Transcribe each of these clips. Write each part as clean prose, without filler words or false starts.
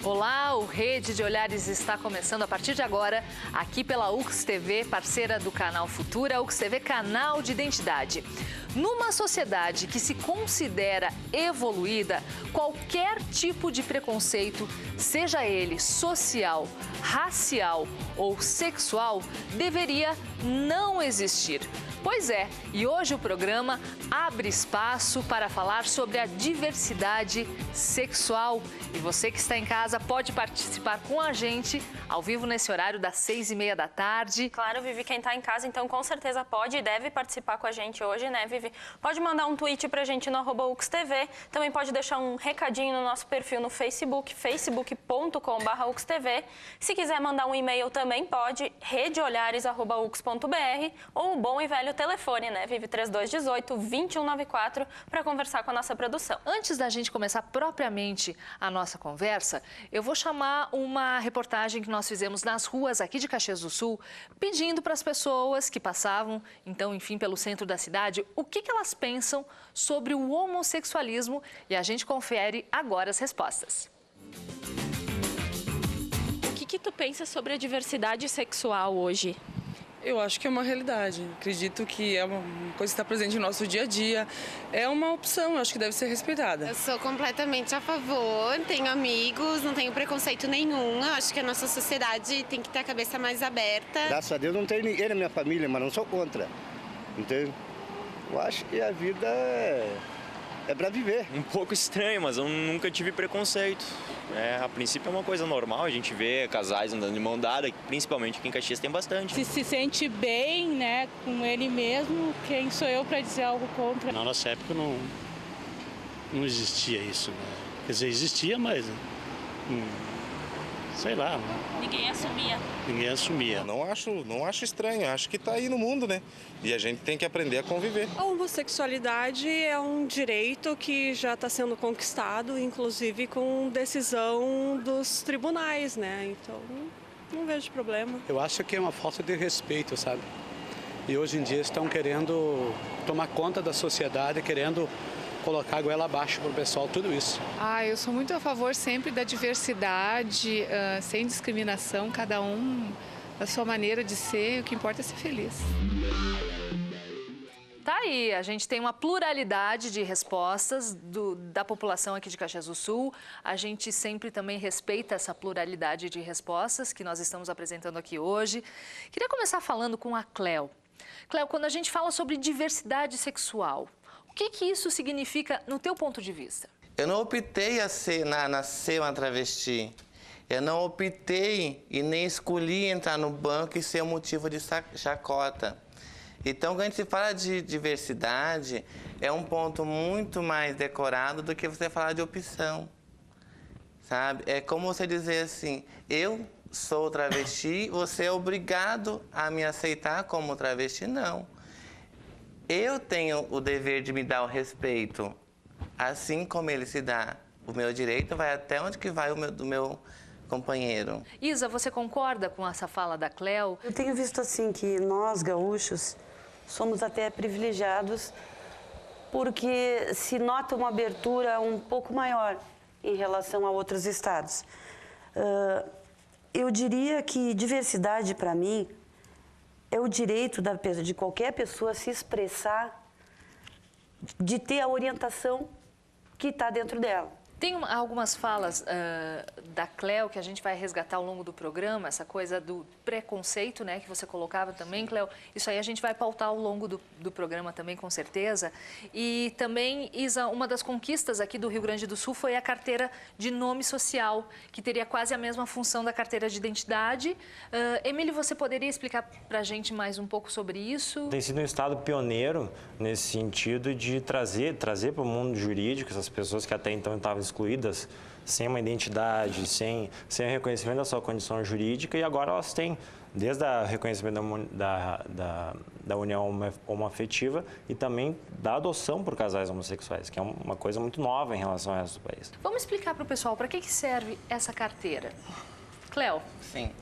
Olá, o Rede de Olhares está começando a partir de agora, aqui pela UX TV, parceira do canal Futura, UX TV, canal de identidade. Numa sociedade que se considera evoluída, qualquer tipo de preconceito, seja ele social, racial ou sexual, deveria não existir. Pois é, e hoje o programa abre espaço para falar sobre a diversidade sexual. E você que está em casa pode participar com a gente ao vivo nesse horário das 6h30 da tarde. Claro, Vivi, quem está em casa, então com certeza pode e deve participar com a gente hoje, né, Vivi? Pode mandar um tweet pra gente no @UXTV, também pode deixar um recadinho no nosso perfil no Facebook, facebook.com/UXTV. Se quiser mandar um e-mail também pode, redeolhares@ux.br ou o bom e velho telefone, né, Vivi? 3218-2194 para conversar com a nossa produção. Antes da gente começar propriamente a nossa conversa, eu vou chamar uma reportagem que nós fizemos nas ruas aqui de Caxias do Sul, pedindo para as pessoas que passavam, então, enfim, pelo centro da cidade, o que elas pensam sobre o homossexualismo, e a gente confere agora as respostas. O que tu pensa sobre a diversidade sexual hoje? Eu acho que é uma realidade. Acredito que é uma coisa que está presente no nosso dia a dia. É uma opção, eu acho que deve ser respeitada. Eu sou completamente a favor, tenho amigos, não tenho preconceito nenhum. Eu acho que a nossa sociedade tem que ter a cabeça mais aberta. Graças a Deus não tem ninguém na minha família, mas não sou contra. Entende? Eu acho que a vida é para viver. Um pouco estranho, mas eu nunca tive preconceito. A princípio é uma coisa normal, a gente vê casais andando de mão dada, principalmente aqui em Caxias tem bastante. Se sente bem, né, com ele mesmo, quem sou eu para dizer algo contra? Na nossa época não existia isso, né? Quer dizer, existia, mas sei lá. Ninguém assumia. Ninguém assumia. Não acho estranho, acho que está aí no mundo, né? E a gente tem que aprender a conviver. A homossexualidade é um direito que já está sendo conquistado, inclusive com decisão dos tribunais, né? Então, não vejo problema. Eu acho que é uma falta de respeito, sabe? E hoje em dia estão querendo tomar conta da sociedade, querendo colocar a goela abaixo para o pessoal, tudo isso. Eu sou muito a favor sempre da diversidade, sem discriminação, cada um da sua maneira de ser, o que importa é ser feliz. Tá aí, a gente tem uma pluralidade de respostas da população aqui de Caxias do Sul. A gente sempre também respeita essa pluralidade de respostas que nós estamos apresentando aqui hoje. Queria começar falando com a Cléo. Cléo, quando a gente fala sobre diversidade sexual, o que isso significa no teu ponto de vista? Eu não optei nascer uma travesti. Eu não optei e nem escolhi entrar no banco e ser um motivo de chacota. Então, quando a gente fala de diversidade, é um ponto muito mais decorado do que você falar de opção, sabe? É como você dizer assim, eu sou travesti, você é obrigado a me aceitar como travesti? Não. Eu tenho o dever de me dar o respeito, assim como ele se dá. O meu direito vai até onde que vai do meu companheiro. Isa, você concorda com essa fala da Cléo? Eu tenho visto assim que nós, gaúchos, somos até privilegiados porque se nota uma abertura um pouco maior em relação a outros estados. Eu diria que diversidade, para mim, é o direito de qualquer pessoa se expressar, de ter a orientação que está dentro dela. Tem algumas falas da Cléo que a gente vai resgatar ao longo do programa, essa coisa do preconceito, né, que você colocava também, Cléo. Isso aí a gente vai pautar ao longo do programa também, com certeza. E também, Isa, uma das conquistas aqui do Rio Grande do Sul foi a carteira de nome social, que teria quase a mesma função da carteira de identidade. Emílio, você poderia explicar para a gente mais um pouco sobre isso? Tem sido um estado pioneiro nesse sentido de trazer para o mundo jurídico essas pessoas que até então estavam excluídas, sem uma identidade, sem o reconhecimento da sua condição jurídica, e agora elas têm, desde o reconhecimento da união homoafetiva e também da adoção por casais homossexuais, que é uma coisa muito nova em relação ao resto do país. Vamos explicar para o pessoal para que serve essa carteira. Cléo? Sim.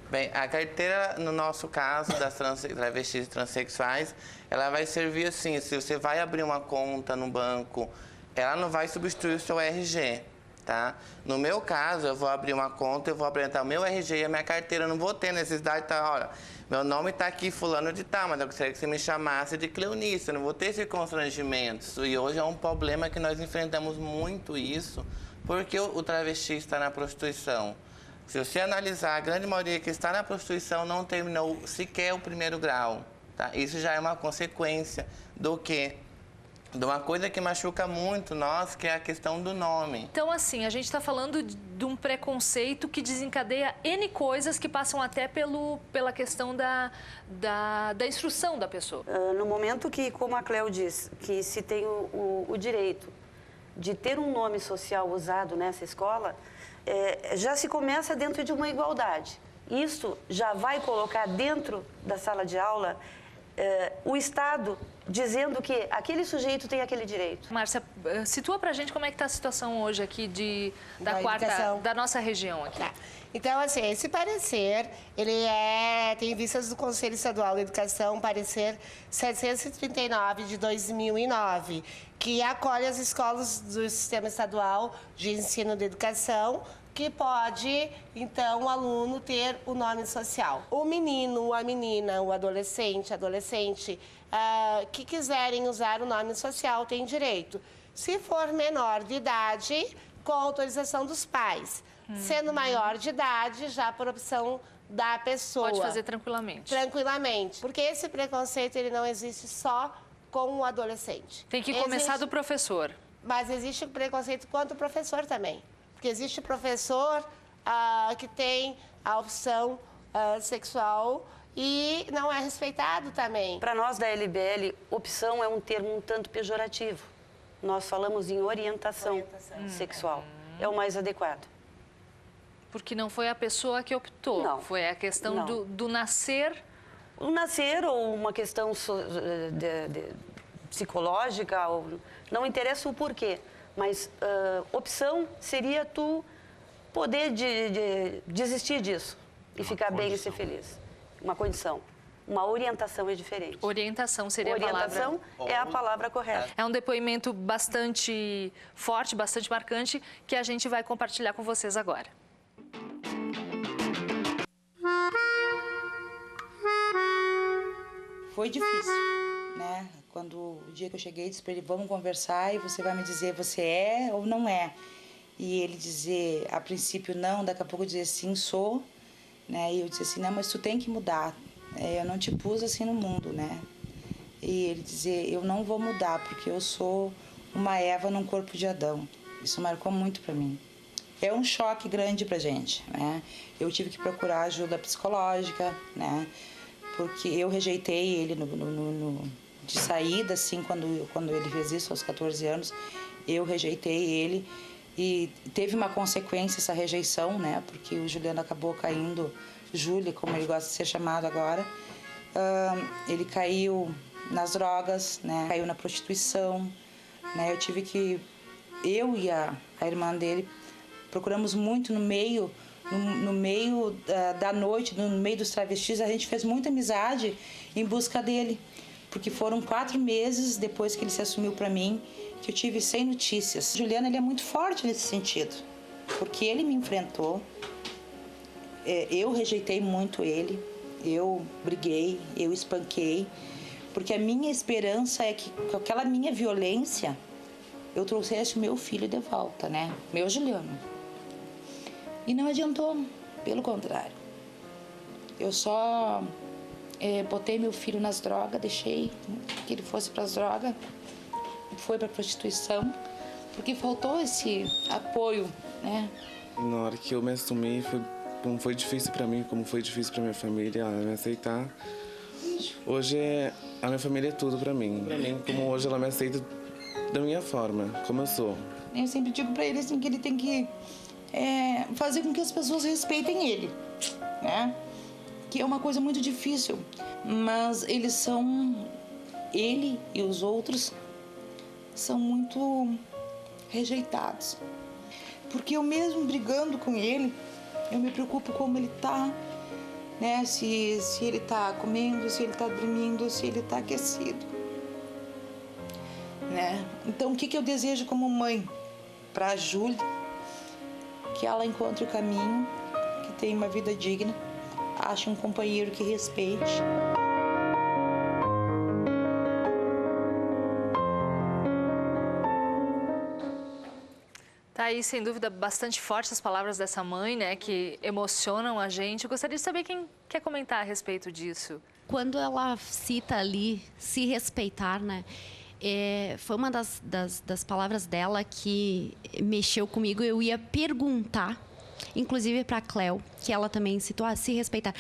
Bem, a carteira, no nosso caso, das travestis e transexuais, ela vai servir assim, se você vai abrir uma conta no banco, ela não vai substituir o seu RG. tá? No meu caso, eu vou abrir uma conta, eu vou apresentar o meu RG e a minha carteira, eu não vou ter necessidade de olha, meu nome está aqui fulano de tal, mas eu gostaria que você me chamasse de Cleonice, eu não vou ter esse constrangimento. E hoje é um problema que nós enfrentamos muito isso, porque o travesti está na prostituição. Se você analisar, a grande maioria que está na prostituição não terminou sequer o primeiro grau, tá? Isso já é uma consequência do quê? De uma coisa que machuca muito nós, que é a questão do nome. Então, assim, a gente está falando de um preconceito que desencadeia N coisas que passam até pela questão da instrução da pessoa. No momento que, como a Cleo diz, que se tem o direito de ter um nome social usado nessa escola, já se começa dentro de uma igualdade. Isso já vai colocar dentro da sala de aula o Estado dizendo que aquele sujeito tem aquele direito. Márcia, situa pra gente como é que está a situação hoje aqui da nossa região aqui. Tá. Então, assim, esse parecer, ele tem vistas do Conselho Estadual da Educação, parecer 739 de 2009, que acolhe as escolas do Sistema Estadual de Ensino de Educação, que pode, então, o aluno ter o nome social. O menino, a menina, o adolescente, que quiserem usar o nome social tem direito. Se for menor de idade, com autorização dos pais. Sendo maior de idade, já por opção da pessoa. Pode fazer tranquilamente. Tranquilamente. Porque esse preconceito, ele não existe só com o adolescente. Tem que começar do professor. Mas existe preconceito quanto o professor também. Porque existe professor que tem a opção sexual e não é respeitado também. Para nós da LBL, opção é um termo um tanto pejorativo. Nós falamos em orientação sexual. É o mais adequado. Porque não foi a pessoa que optou, não. Foi a questão do nascer. O nascer ou uma questão psicológica, não interessa o porquê. Mas opção seria tu poder desistir disso e ficar bem e ser feliz. Uma condição. Uma orientação é diferente. Orientação seria a palavra. Orientação é a palavra correta. É um depoimento bastante forte, bastante marcante, que a gente vai compartilhar com vocês agora. Foi difícil, né? Quando o dia que eu cheguei, disse para ele, vamos conversar e você vai me dizer você é ou não é. E ele dizer, a princípio não, daqui a pouco dizer sim, sou. Né? E eu disse assim, não, mas tu tem que mudar. Eu não te pus assim no mundo, né? E ele dizer, eu não vou mudar porque eu sou uma Eva num corpo de Adão. Isso marcou muito para mim. É um choque grande pra gente, né? Eu tive que procurar ajuda psicológica, né? Porque eu rejeitei ele de saída, assim, quando ele fez isso aos 14 anos, eu rejeitei ele e teve uma consequência essa rejeição, né? Porque o Juliano acabou caindo, Júlia, como ele gosta de ser chamado agora, ele caiu nas drogas, né? Caiu na prostituição, né? Eu e a irmã dele procuramos muito no meio da noite, no meio dos travestis, a gente fez muita amizade em busca dele. Porque foram 4 meses depois que ele se assumiu para mim, que eu tive 100 notícias. O Juliano, ele é muito forte nesse sentido, porque ele me enfrentou, eu rejeitei muito ele, eu briguei, eu espanquei, porque a minha esperança é que com aquela minha violência, eu trouxesse o meu filho de volta, né? Meu Juliano. E não adiantou, pelo contrário. Eu só botei meu filho nas drogas, deixei que ele fosse para as drogas, foi para a prostituição, porque faltou esse apoio, né? Na hora que eu me assumi, como foi difícil para mim, como foi difícil para minha família me aceitar. Hoje a minha família é tudo para mim. Como hoje ela me aceita da minha forma, como eu sou. Eu sempre digo para ele assim que ele tem que fazer com que as pessoas respeitem ele, né? Que é uma coisa muito difícil, mas ele e os outros são muito rejeitados. Porque eu mesmo brigando com ele, eu me preocupo como ele tá, né? Se ele tá comendo, se ele tá dormindo, se ele tá aquecido, né? Então, o que eu desejo como mãe para a Júlia que ela encontre o caminho, que tenha uma vida digna, ache um companheiro que respeite. Tá aí, sem dúvida, bastante forte as palavras dessa mãe, né, que emocionam a gente. Eu gostaria de saber quem quer comentar a respeito disso. Quando ela cita ali se respeitar, né, foi uma das palavras dela que mexeu comigo. Eu ia perguntar, inclusive para a Cleo, que ela também citou, se respeitar.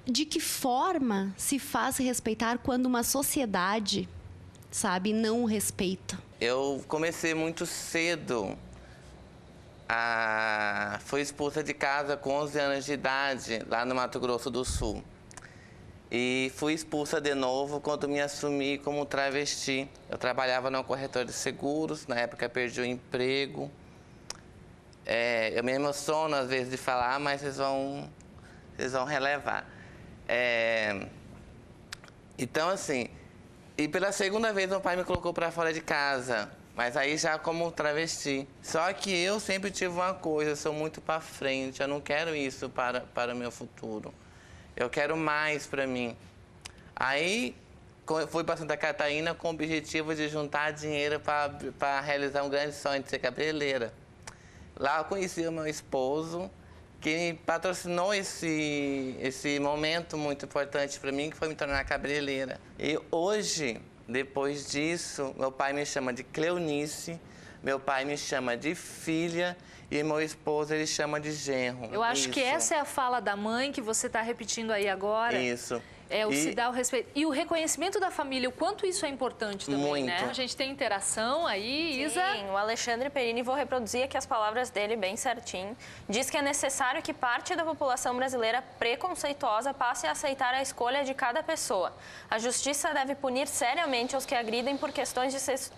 De que forma se faz respeitar quando uma sociedade, sabe, não respeita? Eu comecei muito cedo. Fui expulsa de casa com 11 anos de idade, lá no Mato Grosso do Sul. E fui expulsa de novo quando me assumi como travesti. Eu trabalhava no corretor de seguros, na época perdi o emprego. Eu me emociono às vezes de falar, mas vocês vão relevar. Então, assim, e pela segunda vez meu pai me colocou para fora de casa. Mas aí já como travesti. Só que eu sempre tive uma coisa, eu sou muito para frente, eu não quero isso para o meu futuro. Eu quero mais para mim. Aí fui para Santa Catarina com o objetivo de juntar dinheiro para realizar um grande sonho de ser cabeleireira. Lá eu conheci o meu esposo, que me patrocinou esse momento muito importante para mim, que foi me tornar cabeleireira. E hoje, depois disso, meu pai me chama de Cleonice, meu pai me chama de filha e meu esposo ele chama de genro. Eu acho que essa é a fala da mãe que você está repetindo aí agora. Isso. Se dar o respeito. E o reconhecimento da família, o quanto isso é importante também, muito, né? A gente tem interação aí, Isa. Sim, o Alexandre Perini, vou reproduzir aqui as palavras dele bem certinho. Diz que é necessário que parte da população brasileira preconceituosa passe a aceitar a escolha de cada pessoa. A justiça deve punir seriamente os que agridem por questões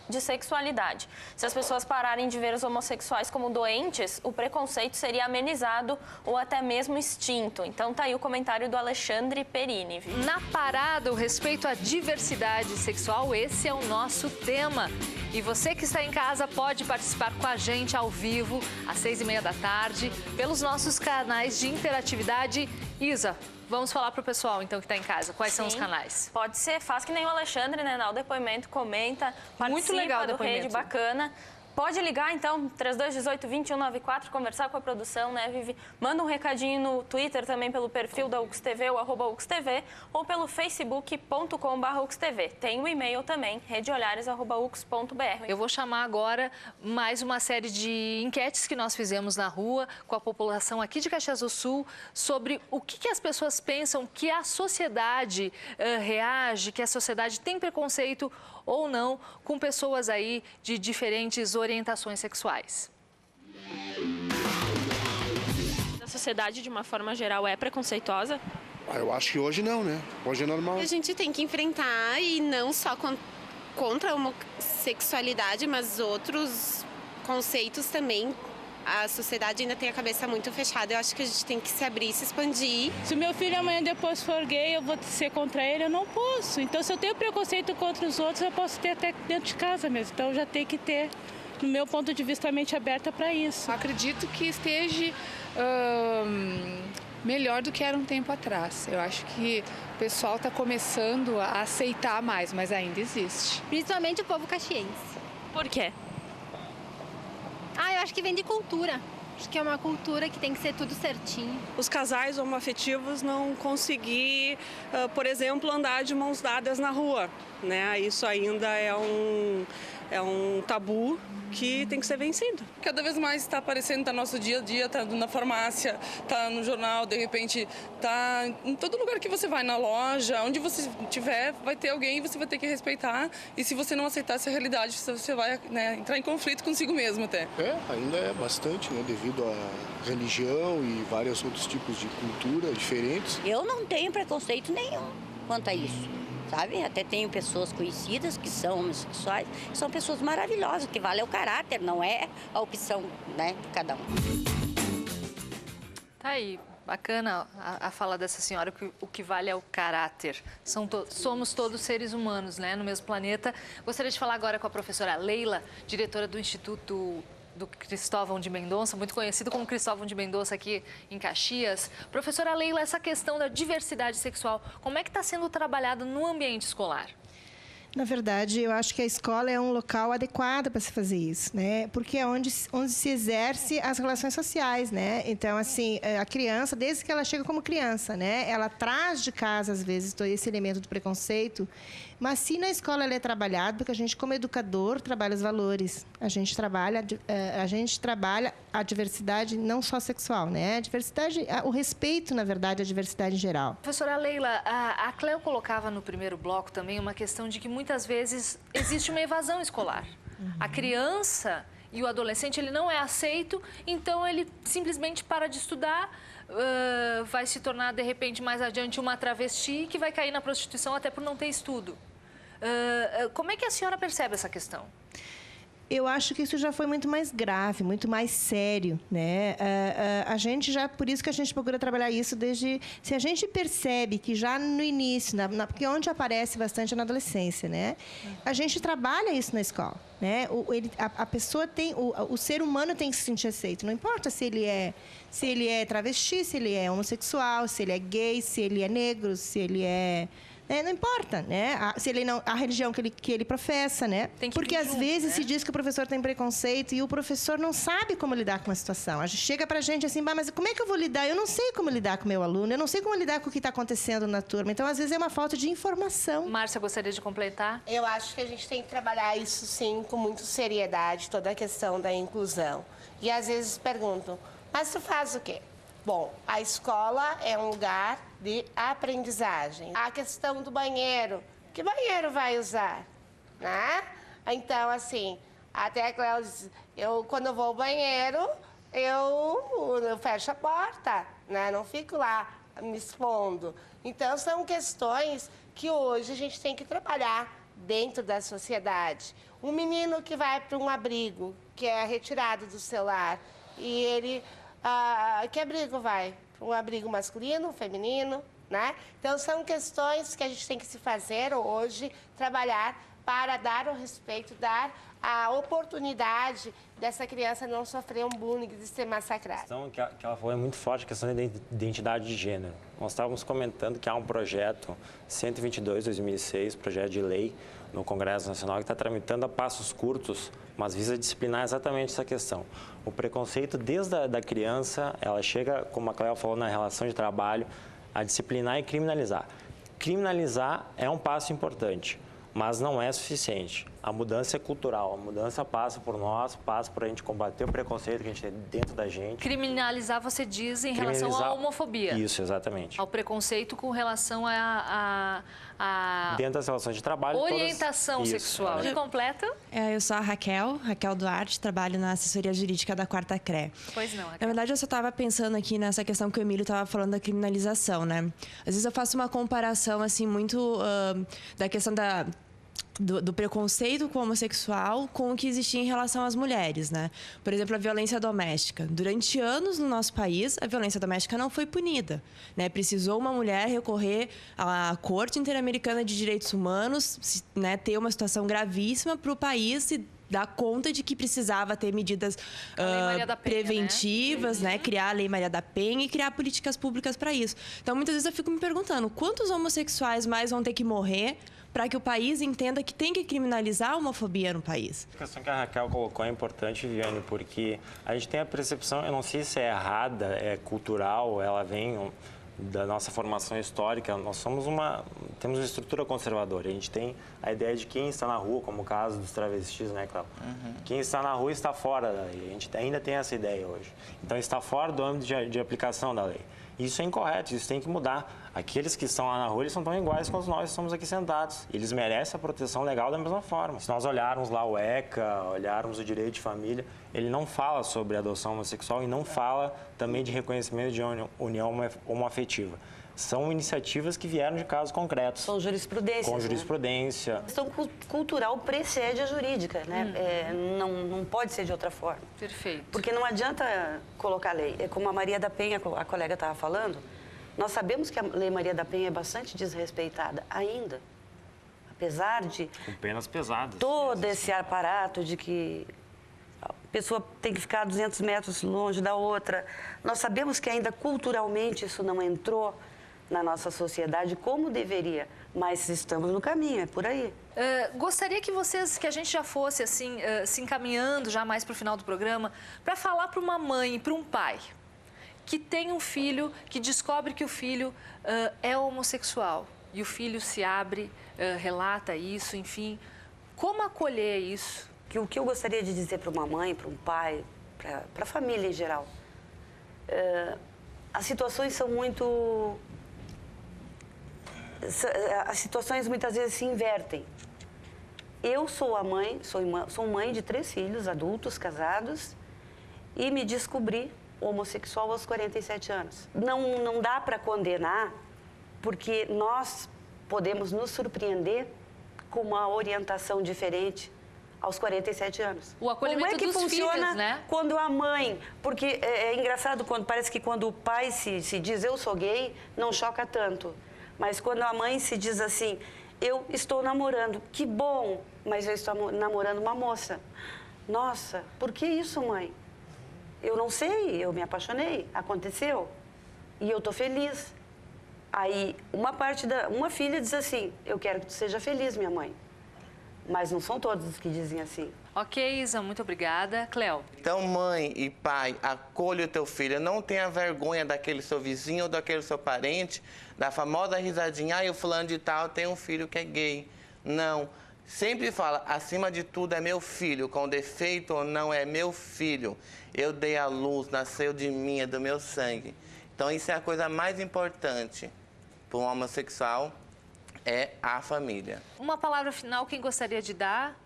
de sexualidade. Se as pessoas pararem de ver os homossexuais como doentes, o preconceito seria amenizado ou até mesmo extinto. Então tá aí o comentário do Alexandre Perini, viu? Na parada, o respeito à diversidade sexual, esse é o nosso tema. E você que está em casa pode participar com a gente ao vivo, às 6h30 da tarde, pelos nossos canais de interatividade. Isa, vamos falar para o pessoal, então, que está em casa. Quais são os canais? Pode ser, faz que nem o Alexandre, né? Dá o depoimento, comenta, participa. Muito legal o do depoimento. Rede Bacana. Pode ligar, então, 3218-2194, conversar com a produção, né, Vivi? Manda um recadinho no Twitter também pelo perfil da UXTV, o @UXTV, ou pelo facebook.com/UXTV. Tem o e-mail também, redeolhares@ux.br. Eu vou chamar agora mais uma série de enquetes que nós fizemos na rua com a população aqui de Caxias do Sul sobre o que as pessoas pensam que a sociedade reage, que a sociedade tem preconceito ou não com pessoas aí de diferentes orientações sexuais. A sociedade, de uma forma geral, é preconceituosa? Eu acho que hoje não, né? Hoje é normal. A gente tem que enfrentar, e não só contra a homossexualidade, mas outros conceitos também. A sociedade ainda tem a cabeça muito fechada. Eu acho que a gente tem que se abrir, se expandir. Se o meu filho amanhã depois for gay, eu vou ser contra ele? Eu não posso. Então, se eu tenho preconceito contra os outros, eu posso ter até dentro de casa mesmo. Então, já tem que ter, no meu ponto de vista, a mente aberta para isso. Acredito que esteja melhor do que era um tempo atrás. Eu acho que o pessoal está começando a aceitar mais, mas ainda existe. Principalmente o povo caxiense. Por quê? Eu acho que vem de cultura. Acho que é uma cultura que tem que ser tudo certinho. Os casais homoafetivos não conseguir, por exemplo, andar de mãos dadas na rua, né? Isso ainda é um tabu que tem que ser vencido. Cada vez mais está aparecendo, está no nosso dia a dia, está na farmácia, está no jornal, de repente está em todo lugar que você vai, na loja, onde você estiver, vai ter alguém e você vai ter que respeitar. E se você não aceitar essa realidade, você vai, né, entrar em conflito consigo mesmo até. Ainda é bastante, né, devido à religião e vários outros tipos de cultura diferentes. Eu não tenho preconceito nenhum quanto a isso. Sabe? Até tenho pessoas conhecidas que são homossexuais, são pessoas maravilhosas, o que vale é o caráter, não é a opção, né, de cada um. Tá aí, bacana a fala dessa senhora, que o que vale é o caráter. Somos todos seres humanos, né, no mesmo planeta. Gostaria de falar agora com a professora Leila, diretora do Instituto do Cristóvão de Mendonça, muito conhecido como Cristóvão de Mendonça aqui em Caxias. Professora Leila, essa questão da diversidade sexual, como é que está sendo trabalhada no ambiente escolar? Na verdade, eu acho que a escola é um local adequado para se fazer isso, né? Porque é onde se exerce as relações sociais, né? Então, assim, a criança, desde que ela chega como criança, né? Ela traz de casa, às vezes, todo esse elemento do preconceito. Mas se na escola ela é trabalhado, porque a gente, como educador, trabalha os valores. A gente trabalha a diversidade não só sexual, né? A diversidade, o respeito, na verdade, à diversidade em geral. Professora Leila, a Cleo colocava no primeiro bloco também uma questão de que muitas vezes existe uma evasão escolar. A criança e o adolescente, ele não é aceito, então ele simplesmente para de estudar, vai se tornar, de repente, mais adiante uma travesti que vai cair na prostituição até por não ter estudo. Como é que a senhora percebe essa questão? Eu acho que isso já foi muito mais grave, muito mais sério, né? A gente já, por isso que a gente procura trabalhar isso desde... Se a gente percebe que já no início, porque onde aparece bastante é na adolescência, né? A gente trabalha isso na escola, né? A pessoa tem... O ser humano tem que se sentir aceito. Não importa se ele é travesti, se ele é homossexual, se ele é gay, se ele é negro, se ele é... não importa, né? Se ele não, a religião que ele professa, né? Porque às vezes se diz que o professor tem preconceito e o professor não sabe como lidar com uma situação. A gente chega pra gente assim, mas como é que eu vou lidar? Eu não sei como lidar com o meu aluno, eu não sei como lidar com o que está acontecendo na turma. Então, às vezes, é uma falta de informação. Márcia, gostaria de completar? Eu acho que a gente tem que trabalhar isso, sim, com muita seriedade, toda a questão da inclusão. E, às vezes, perguntam, mas tu faz o quê? Bom, a escola é um lugar de aprendizagem. A questão do banheiro, que banheiro vai usar? Né? Então, assim, até a Cléudia, quando eu vou ao banheiro, eu fecho a porta, né? Não fico lá me expondo. Então, são questões que hoje a gente tem que trabalhar dentro da sociedade. Um menino que vai para um abrigo, que é retirado do seu lar, e ele... que abrigo vai? Um abrigo masculino, feminino, né? Então, são questões que a gente tem que se fazer hoje, trabalhar para dar o respeito, dar a oportunidade dessa criança não sofrer um bullying, de ser massacrada. A questão que ela falou é muito forte, a questão da identidade de gênero. Nós estávamos comentando que há um projeto 122/2006, projeto de lei no Congresso Nacional, que está tramitando a passos curtos, mas visa disciplinar exatamente essa questão. O preconceito, desde a criança, ela chega, como a Cléo falou, na relação de trabalho, a disciplinar e criminalizar. Criminalizar é um passo importante, mas não é suficiente. A mudança é cultural, a mudança passa por nós, passa por a gente combater o preconceito que a gente tem dentro da gente. Criminalizar, você diz, em relação à homofobia. Isso, exatamente. Ao preconceito com relação a dentro das relações de trabalho. Orientação sexual. E completo? Eu sou a Raquel Duarte, trabalho na assessoria jurídica da 4ª CRE. Pois não, Raquel. Na verdade, eu só estava pensando aqui nessa questão que o Emílio estava falando da criminalização, né? Às vezes eu faço uma comparação, assim, muito da questão do preconceito com o homossexual com o que existia em relação às mulheres, né? Por exemplo, a violência doméstica. Durante anos no nosso país, a violência doméstica não foi punida, né? Precisou uma mulher recorrer à Corte Interamericana de Direitos Humanos, né, ter uma situação gravíssima para o país se dar conta de que precisava ter medidas preventivas, né? Criar a Lei Maria da Penha e criar políticas públicas para isso. Então, muitas vezes eu fico me perguntando, quantos homossexuais mais vão ter que morrer para que o país entenda que tem que criminalizar a homofobia no país? A questão que a Raquel colocou é importante, Viviane, porque a gente tem a percepção, eu não sei se é errada, é cultural, ela vem da nossa formação histórica. Nós temos uma estrutura conservadora. A gente tem a ideia de quem está na rua, como o caso dos travestis, né, Cláudio? Quem está na rua está fora da lei. A gente ainda tem essa ideia hoje. Então, está fora do âmbito de aplicação da lei. Isso é incorreto, isso tem que mudar. Aqueles que estão lá na rua, eles são tão iguais quanto nós estamos aqui sentados. Eles merecem a proteção legal da mesma forma. Se nós olharmos lá o ECA, olharmos o direito de família, ele não fala sobre adoção homossexual e não fala também de reconhecimento de união homoafetiva. São iniciativas que vieram de casos concretos. Com jurisprudência. Com jurisprudência. A questão cultural precede a jurídica, né? Não pode ser de outra forma. Perfeito. Porque não adianta colocar lei. É como a Maria da Penha, a colega estava falando, nós sabemos que a Lei Maria da Penha é bastante desrespeitada ainda. Apesar de... Com penas pesadas. Todo esse aparato de que a pessoa tem que ficar 200 metros longe da outra. Nós sabemos que ainda culturalmente isso não entrou na nossa sociedade como deveria, mas estamos no caminho, é por aí. Gostaria que a gente já fosse assim, se encaminhando já mais para o final do programa, para falar para uma mãe e para um pai que tem um filho, que descobre que o filho é homossexual e o filho se abre, relata isso, enfim. Como acolher isso? O que eu gostaria de dizer para uma mãe, para um pai, para a família em geral, as situações são muito... As situações muitas vezes se invertem. Eu sou a mãe, sou mãe de 3 filhos adultos, casados, e me descobri homossexual aos 47 anos. Não dá para condenar, porque nós podemos nos surpreender com uma orientação diferente aos 47 anos. O acolhimento Como é que dos funciona filhos, né? Quando a mãe... Porque é engraçado, parece que quando o pai se diz eu sou gay, não choca tanto. Mas quando a mãe se diz assim, eu estou namorando, que bom, mas eu estou namorando uma moça. Nossa, por que isso, mãe? Eu não sei, eu me apaixonei, aconteceu. E eu estou feliz. Aí, uma filha diz assim, eu quero que tu seja feliz, minha mãe. Mas não são todos os que dizem assim. Ok, Isa, muito obrigada. Cléo. Então, mãe e pai, acolha o teu filho. Não tenha vergonha daquele seu vizinho ou daquele seu parente, da famosa risadinha, o fulano de tal tem um filho que é gay. Não. Sempre fala, acima de tudo é meu filho, com defeito ou não é meu filho. Eu dei a luz, nasceu de mim, é do meu sangue. Então, isso é a coisa mais importante para um homossexual, é a família. Uma palavra final, quem gostaria de dar?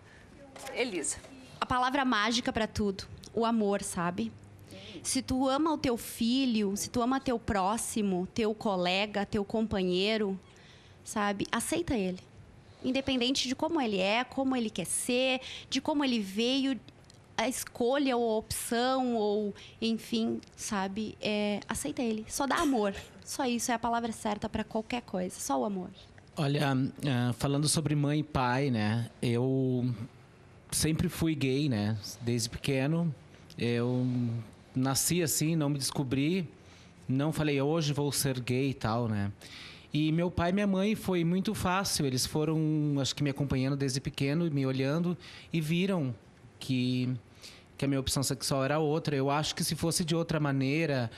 Elisa. A palavra mágica para tudo, o amor, sabe? Se tu ama o teu filho, se tu ama teu próximo, teu colega, teu companheiro, sabe? Aceita ele. Independente de como ele é, como ele quer ser, de como ele veio, a escolha ou a opção, ou enfim, sabe? Aceita ele. Só dá amor. Só isso é a palavra certa para qualquer coisa. Só o amor. Olha, falando sobre mãe e pai, né? Eu sempre fui gay, né? Desde pequeno. Eu nasci assim, não me descobri. Não falei, hoje vou ser gay e tal, né? E meu pai e minha mãe foi muito fácil. Eles foram, acho que me acompanhando desde pequeno, me olhando e viram que a minha opção sexual era outra. Eu acho que se fosse de outra maneira...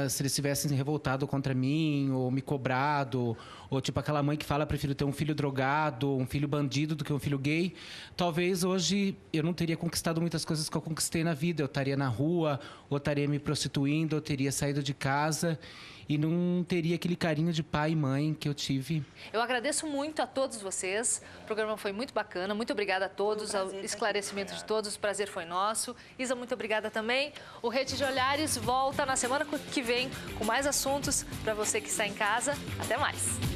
se eles tivessem revoltado contra mim, ou me cobrado, ou tipo aquela mãe que fala, prefiro ter um filho drogado, um filho bandido do que um filho gay, talvez hoje eu não teria conquistado muitas coisas que eu conquistei na vida. Eu estaria na rua, ou estaria me prostituindo, ou teria saído de casa e não teria aquele carinho de pai e mãe que eu tive. Eu agradeço muito a todos vocês. O programa foi muito bacana. Muito obrigada a todos, ao esclarecimento de todos. O prazer foi nosso. Isa, muito obrigada também. O Rede de Olhares volta na semana que vem com mais assuntos para você que está em casa. Até mais.